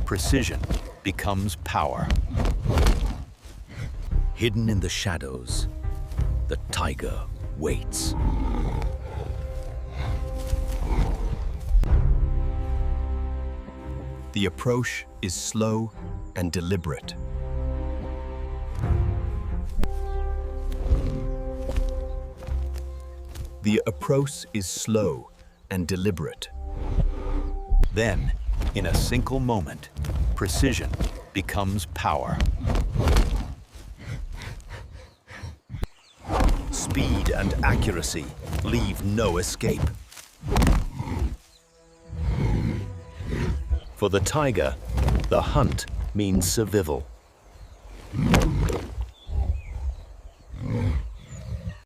precision becomes power. Hidden in the shadows, the tiger waits. The approach is slow and deliberate. The approach is slow and deliberate. Then, in a single moment, precision becomes power. Speed and accuracy leave no escape. For the tiger, the hunt means survival.